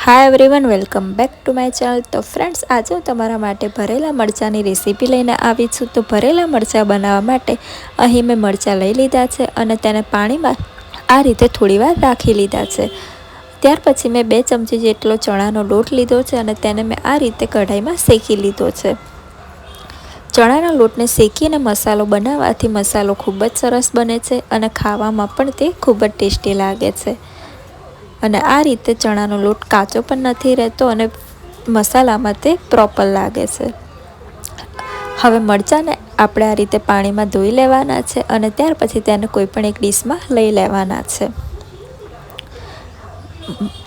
Hi everyone, welcome back to my channel. तो friends, आज हूँ तमारा माटे भरेला मरचानी रेसिपी लईने आवी छुं। तो भरेला मरचा बनाववा माटे अहीं मैं मरचा लई लीधा छे अने तेने पाणीमां आ रीते थोड़ीवार राखी लीधा छे। त्यार पछी मैं 2 चमची जेटलो चणानो लोट लीधो छे अने तेने मैं आ रीते कढ़ाईमां शेकी लीधो छे। चणाना लोटने शेकीने मसालो बनाववाथी मसालो खूब ज सरस बने छे अने खावामां पण ते खूब ज टेस्टी लागे छे। અને આ રીતે ચણાનો લોટ કાચો પણ નથી રહેતો અને મસાલામાં તે પ્રોપર લાગે છે। હવે મરચાંને આપણે આ રીતે પાણીમાં ધોઈ લેવાના છે અને ત્યાર પછી તેને કોઈ પણ એક ડીશમાં લઈ લેવાના છે।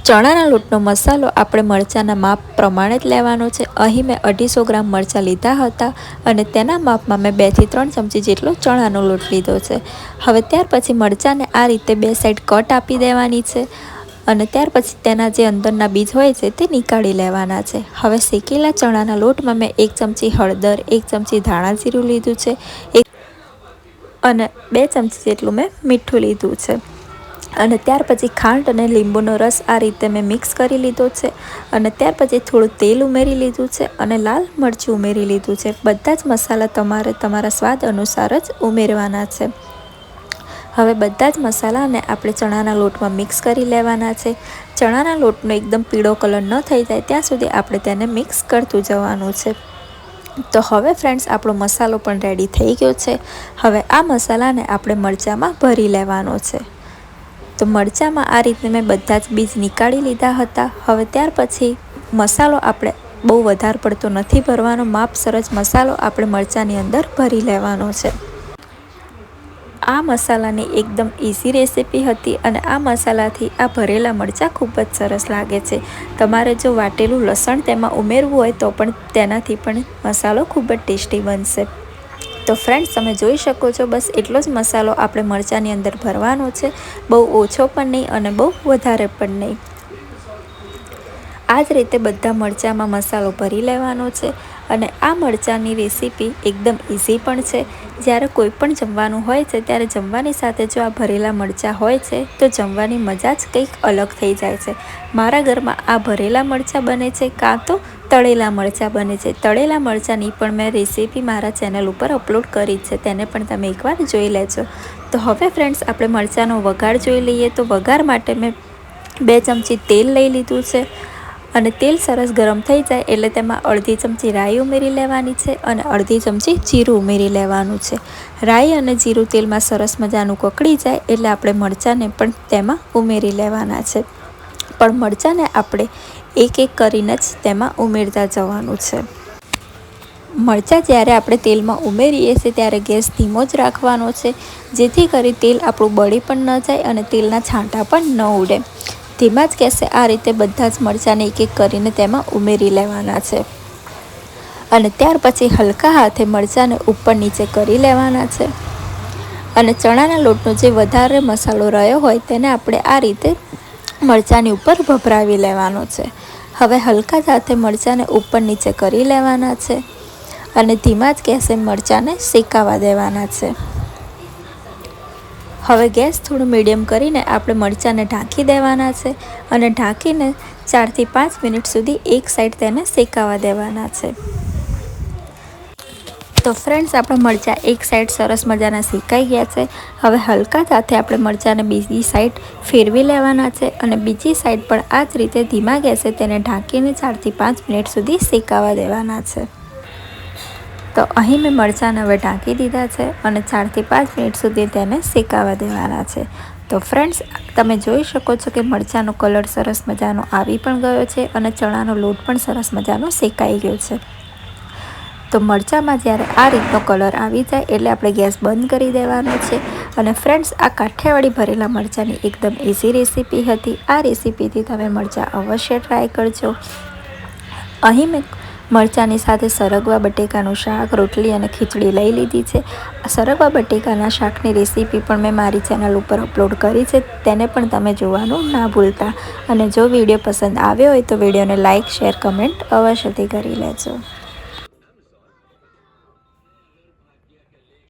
ચણાના લોટનો મસાલો આપણે મરચાંના માપ પ્રમાણે જ લેવાનો છે। અહીં મેં 250 ગ્રામ મરચાં લીધા હતા અને તેના માપમાં મેં 2 થી 3 ચમચી જેટલો ચણાનો લોટ લીધો છે। હવે ત્યાર પછી મરચાંને આ રીતે 2 સાઈડ કટ આપી દેવાની છે અને ત્યાર પછી તેના જે અંદરના બીજ હોય છે તે નીકાળી લેવાના છે। હવે શેકેલા ચણાના લોટમાં મેં 1 ચમચી હળદર, 1 ચમચી ધાણા જીરું લીધું છે અને 2 ચમચી જેટલું મેં મીઠું લીધું છે અને ત્યાર પછી ખાંડ અને લીંબુનો રસ આ રીતે મેં મિક્સ કરી લીધો છે અને ત્યાર પછી થોડું તેલ ઉમેરી લીધું છે અને લાલ મરચું ઉમેરી લીધું છે। બધા જ મસાલા તમારે તમારા સ્વાદ અનુસાર જ ઉમેરવાના છે। હવે બધા જ મસાલાને આપણે ચણાના લોટમાં મિક્સ કરી લેવાના છે। ચણાના લોટનો એકદમ પીળો કલર ન થઈ જાય ત્યાં સુધી આપણે તેને મિક્સ કરતું જવાનું છે। તો હવે ફ્રેન્ડ્સ, આપણો મસાલો પણ રેડી થઈ ગયો છે। હવે આ મસાલાને આપણે મરચાંમાં ભરી લેવાનો છે। તો મરચાંમાં આ રીતે મેં બધા જ બીજ નીકાળી લીધા હતા। હવે ત્યાર પછી મસાલો આપણે બહુ વધારે પડતો નથી ભરવાનો, માપસર જ મસાલો આપણે મરચાંની અંદર ભરી લેવાનો છે। આ મસાલાની એકદમ ઇઝી રેસીપી હતી અને આ મસાલાથી આ ભરેલા મરચાં ખૂબ જ સરસ લાગે છે। તમારે જો વાટેલું લસણ તેમાં ઉમેરવું હોય તો પણ તેનાથી પણ મસાલો ખૂબ જ ટેસ્ટી બનશે। તો ફ્રેન્ડ્સ, તમે જોઈ શકો છો, બસ એટલો જ મસાલો આપણે મરચાંની અંદર ભરવાનો છે, બહુ ઓછો પણ નહીં અને બહુ વધારે પણ નહીં। આ જ રીતે બધા મરચાંમાં મસાલો ભરી લેવાનો છે અને આ મરચાંની રેસીપી એકદમ ઇઝી પણ છે। જ્યારે કોઈ પણ જમવાનું હોય છે ત્યારે જમવાની સાથે જો આ ભરેલા મરચાં હોય છે તો જમવાની મજા જ કંઈક અલગ થઈ જાય છે। મારા ઘરમાં આ ભરેલા મરચાં બને છે કાં તો તળેલા મરચાં બને છે। તળેલા મરચાંની પણ મેં રેસીપી મારા ચેનલ ઉપર અપલોડ કરી છે, તેને પણ તમે એકવાર જોઈ લેજો। તો હવે ફ્રેન્ડ્સ, આપણે મરચાંનો વઘાર જોઈ લઈએ। તો વઘાર માટે મેં 2 ચમચી તેલ લઈ લીધું છે અને તેલ સરસ ગરમ થઈ જાય એટલે તેમાં અડધી ચમચી રાઈ ઉમેરી લેવાની છે અને અડધી ચમચી જીરું ઉમેરી લેવાનું છે। રાઈ અને જીરું તેલમાં સરસ મજાનું કકડી જાય એટલે આપણે મરચાંને પણ તેમાં ઉમેરી લેવાના છે, પણ મરચાંને આપણે એક એક કરીને જ તેમાં ઉમેરતા જવાનું છે। મરચાં જ્યારે આપણે તેલમાં ઉમેરીએ છીએ ત્યારે ગેસ ધીમો જ રાખવાનો છે, જેથી કરી તેલ આપણું બળી પણ ન જાય અને તેલના છાંટા પણ ન ઉડે। ધીમા જ ગેસે આ રીતે બધા જ મરચાંને એક એક કરીને તેમાં ઉમેરી લેવાના છે અને ત્યાર પછી હલકા હાથે મરચાંને ઉપર નીચે કરી લેવાના છે અને ચણાના લોટનો જે વધારે મસાલો રહ્યો હોય તેને આપણે આ રીતે મરચાંની ઉપર ભભરાવી લેવાનો છે। હવે હલકા જ હાથે મરચાંને ઉપર નીચે કરી લેવાના છે અને ધીમા જ ગેસે મરચાંને શેકાવા દેવાના છે। હવે ગેસ થોડું મીડિયમ કરીને આપણે મરચાંને ઢાંકી દેવાના છે અને ઢાંકીને 4 થી 5 મિનિટ સુધી એક સાઈડ તેને શેકાવા દેવાના છે। તો ફ્રેન્ડ્સ, આપણા મરચાં એક સાઈડ સરસ મજાના શેકાઈ ગયા છે। હવે હલકા સાથે આપણે મરચાંને બીજી સાઈડ ફેરવી લેવાના છે અને બીજી સાઈડ પણ આ જ રીતે ધીમા ગેસે તેને ઢાંકીને 4 થી 5 મિનિટ સુધી શેકાવા દેવાના છે। તો અહીં મેં મરચાંને હવે ઢાંકી દીધા છે અને 4 થી 5 મિનિટ સુધી તેને શેકાવા દેવાના છે। તો ફ્રેન્ડ્સ, તમે જોઈ શકો છો કે મરચાંનો કલર સરસ મજાનો આવી પણ ગયો છે અને ચણાનો લોટ પણ સરસ મજાનો શેકાઈ ગયો છે। તો મરચાંમાં જ્યારે આ રીતનો કલર આવી જાય એટલે આપણે ગેસ બંધ કરી દેવાનો છે અને ફ્રેન્ડ્સ, આ કાઠિયાવાડી ભરેલા મરચાંની એકદમ ઇઝી રેસીપી હતી। આ રેસીપીથી તમે મરચાં અવશ્ય ટ્રાય કરજો। અહીં મેં મરચાંની સાથે સરગવા બટેકાનું શાક, રોટલી અને ખીચડી લઈ લીધી છે। સરગવા બટેકાના શાકની રેસીપી પણ મેં મારી ચેનલ ઉપર અપલોડ કરી છે, તેને પણ તમે જોવાનું ના ભૂલતા। અને જો વિડીયો પસંદ આવ્યો હોય તો વિડીયોને લાઇક, શેર, કમેન્ટ અવશ્યથી કરી લેજો।